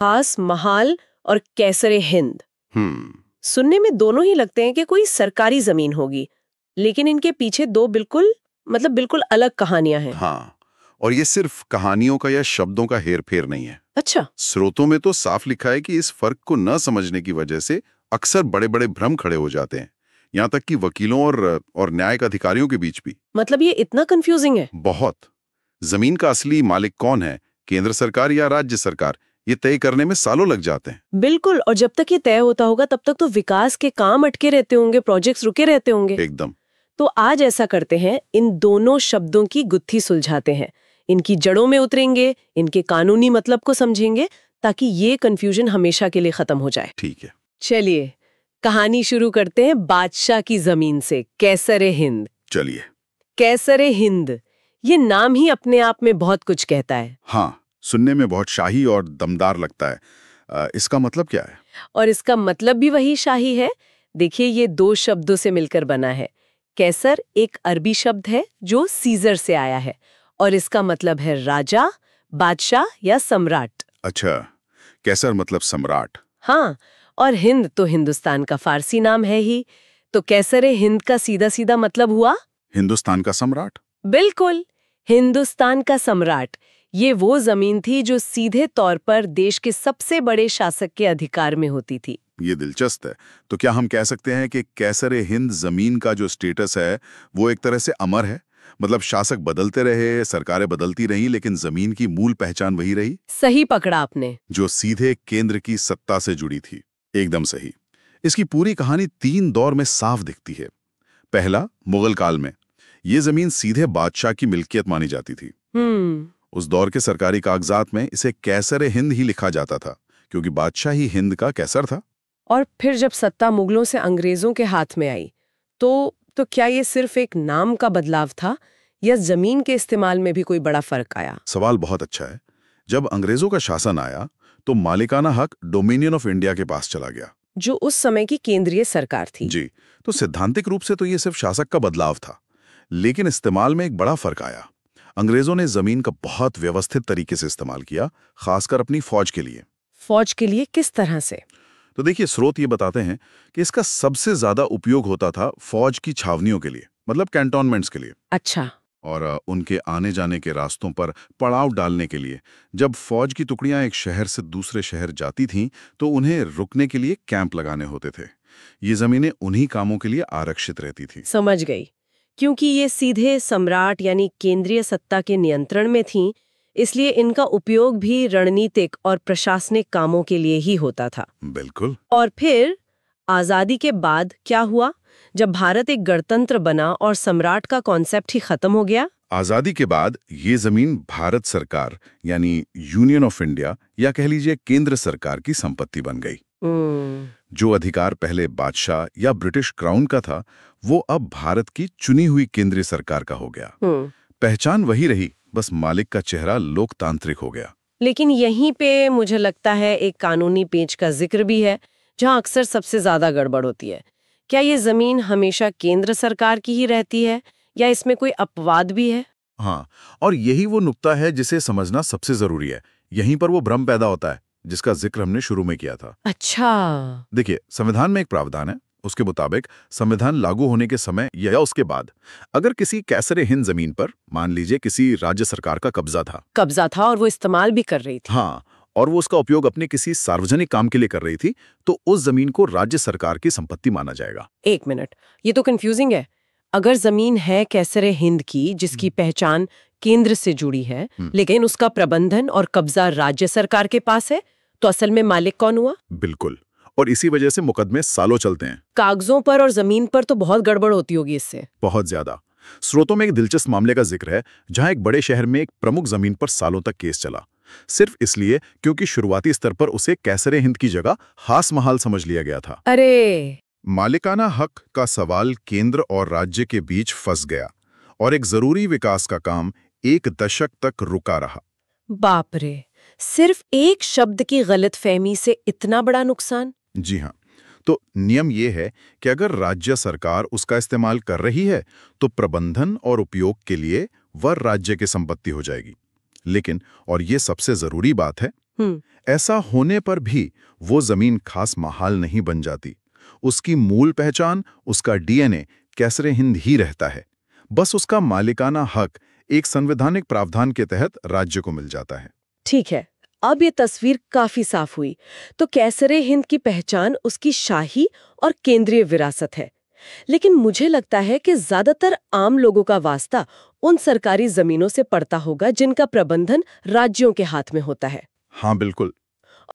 खास महाल और कैसरे हिंद। हम्म सुनने में दोनों ही लगते हैं कि कोई सरकारी जमीन होगी, लेकिन इनके पीछे दो बिल्कुल अलग कहानियां हैं। हाँ, और ये सिर्फ कहानियों का या शब्दों का हेरफेर नहीं है। अच्छा। स्रोतों में तो साफ लिखा है कि इस फर्क को न समझने की वजह से अक्सर बड़े बड़े भ्रम खड़े हो जाते हैं, यहाँ तक कि वकीलों और न्यायिक अधिकारियों के बीच भी। मतलब ये इतना कंफ्यूजिंग है? बहुत। जमीन का असली मालिक कौन है, केंद्र सरकार या राज्य सरकार, ये तय करने में सालों लग जाते हैं। बिल्कुल, और जब तक ये तय होता होगा तब तक तो विकास के काम अटके रहते होंगे, प्रोजेक्ट्स रुके रहते होंगे। एकदम। तो आज ऐसा करते हैं, इन दोनों शब्दों की गुत्थी सुलझाते हैं, इनकी जड़ों में उतरेंगे, इनके कानूनी मतलब को समझेंगे, ताकि ये कंफ्यूजन हमेशा के लिए खत्म हो जाए। ठीक है, चलिए कहानी शुरू करते हैं बादशाह की जमीन से, कैसरे हिंद। चलिए। कैसरे हिंद, ये नाम ही अपने आप में बहुत कुछ कहता है। हाँ, सुनने में बहुत शाही और दमदार लगता है। इसका मतलब क्या है? और इसका मतलब भी वही शाही है। देखिए, ये दो शब्दों से मिलकर बना है। कैसर एक अरबी शब्द है जो सीजर से आया है, और इसका मतलब है राजा, बादशाह या सम्राट। अच्छा, कैसर मतलब सम्राट। हाँ, और हिंद तो हिंदुस्तान का फारसी नाम है ही, तो कैसरे हिंद का सीधा सीधा मतलब हुआ हिंदुस्तान का सम्राट। बिल्कुल, हिंदुस्तान का सम्राट। ये वो जमीन थी जो सीधे तौर पर देश के सबसे बड़े शासक के अधिकार में होती थी। ये दिलचस्प है। तो क्या हम कह सकते हैं कि कैसरे हिंद जमीन का जो स्टेटस है वो एक तरह से अमर है? मतलब शासक बदलते रहे, सरकारें बदलती रहीं, लेकिन जमीन की मूल पहचान वही रही, सही पकड़ा आपने। जो सीधे केंद्र की सत्ता से जुड़ी थी। एकदम सही। इसकी पूरी कहानी 3 दौर में साफ दिखती है। पहला, मुगल काल में ये जमीन सीधे बादशाह की मिल्कियत मानी जाती थी। उस दौर के सरकारी कागजात में इसे कैसरे हिंद ही लिखा जाता था, क्योंकि बादशाह ही हिंद का कैसर था। और फिर जब सत्ता मुगलों से अंग्रेजों के हाथ में आई, तो क्या ये सिर्फ एक नाम का बदलाव था, या जमीन के इस्तेमाल में भी कोई बड़ा फर्क आया? सवाल बहुत अच्छा है। जब अंग्रेजों का शासन आया तो मालिकाना हक डोमिनियन ऑफ इंडिया के पास चला गया, जो उस समय की केंद्रीय सरकार थी। जी। तो सैद्धांतिक रूप से तो ये सिर्फ शासक का बदलाव था, लेकिन इस्तेमाल में एक बड़ा फर्क आया। अंग्रेजों ने जमीन का बहुत व्यवस्थित तरीके से इस्तेमाल किया, खासकर अपनी फौज के लिए। फौज के लिए किस तरह से? तो देखिए, स्रोत ये बताते हैं कि इसका सबसे ज्यादा उपयोग होता था फौज की छावनियों के लिए, मतलब कैंटोनमेंट्स के लिए। अच्छा। और उनके आने जाने के रास्तों पर पड़ाव डालने के लिए। जब फौज की टुकड़ियां एक शहर से दूसरे शहर जाती थीं, तो उन्हें रुकने के लिए कैंप लगाने होते थे। ये जमीनें उन्हीं कामों के लिए आरक्षित रहती थी। समझ गई। क्योंकि ये सीधे सम्राट यानी केंद्रीय सत्ता के नियंत्रण में थीं, इसलिए इनका उपयोग भी रणनीतिक और प्रशासनिक कामों के लिए ही होता था। बिल्कुल। और फिर आजादी के बाद क्या हुआ, जब भारत एक गणतंत्र बना और सम्राट का कॉन्सेप्ट ही खत्म हो गया? आजादी के बाद ये जमीन भारत सरकार यानी यूनियन ऑफ इंडिया, या कह लीजिए केंद्र सरकार की संपत्ति बन गई। जो अधिकार पहले बादशाह या ब्रिटिश क्राउन का था, वो अब भारत की चुनी हुई केंद्रीय सरकार का हो गया। पहचान वही रही, बस मालिक का चेहरा लोकतांत्रिक हो गया। लेकिन यहीं पे मुझे लगता है एक कानूनी पेच का जिक्र भी है, जहां अक्सर सबसे ज्यादा गड़बड़ होती है। क्या ये जमीन हमेशा केंद्र सरकार की ही रहती है, या इसमें कोई अपवाद भी है? हाँ, और यही वो नुक्ता है जिसे समझना सबसे जरूरी है। यहीं पर वो भ्रम पैदा होता है जिसका जिक्र हमने शुरू में किया था। अच्छा। देखिए, संविधान में एक प्रावधान है। उसके मुताबिक संविधान लागू होने के समय या उसके बाद अगर किसी कैसरे हिंद जमीन पर, मान लीजिए किसी राज्य सरकार का कब्जा था और वो इस्तेमाल भी कर रही थी। हाँ, और वो उसका उपयोग अपने किसी सार्वजनिक काम के लिए कर रही थी, तो उस जमीन को राज्य सरकार की संपत्ति माना जाएगा। एक मिनट, ये तो कंफ्यूजिंग है। अगर जमीन है कैसरे हिंद की, जिसकी पहचान केंद्र से जुड़ी है, लेकिन उसका प्रबंधन और कब्जा राज्य सरकार के पास है, तो असल में मालिक कौन हुआ? बिल्कुल, और इसी वजह से मुकदमे सालों चलते हैं। कागजों पर और जमीन पर तो बहुत गड़बड़ होती होगी इससे। बहुत ज्यादा। स्रोतों में एक दिलचस्प मामले का जिक्र है, जहां एक बड़े शहर में एक प्रमुख जमीन पर सालों तक केस चला, सिर्फ इसलिए क्योंकि शुरुआती स्तर पर उसे कैसरे हिंद की जगह खास महाल समझ लिया गया था। अरे! मालिकाना हक का सवाल केंद्र और राज्य के बीच फंस गया, और एक जरूरी विकास का काम 1 दशक तक रुका रहा। बाप रे! सिर्फ एक शब्द की गलतफहमी से इतना बड़ा नुकसान? जी हाँ। तो नियम ये है कि अगर राज्य सरकार उसका इस्तेमाल कर रही है, तो प्रबंधन और उपयोग के लिए वह राज्य की संपत्ति हो जाएगी। लेकिन, और ये सबसे जरूरी बात है, ऐसा होने पर भी वो जमीन खास महाल नहीं बन जाती। उसकी मूल पहचान, उसका डीएनए कैसरे हिंद ही रहता है। बस उसका मालिकाना हक एक संवैधानिक प्रावधान के तहत राज्य को मिल जाता है। ठीक है, अब ये तस्वीर काफी साफ हुई। तो कैसरे हिंद की पहचान उसकी शाही और केंद्रीय विरासत है। लेकिन मुझे लगता है कि ज्यादातर आम लोगों का वास्ता उन सरकारी जमीनों से पड़ता होगा जिनका प्रबंधन राज्यों के हाथ में होता है। हाँ बिल्कुल,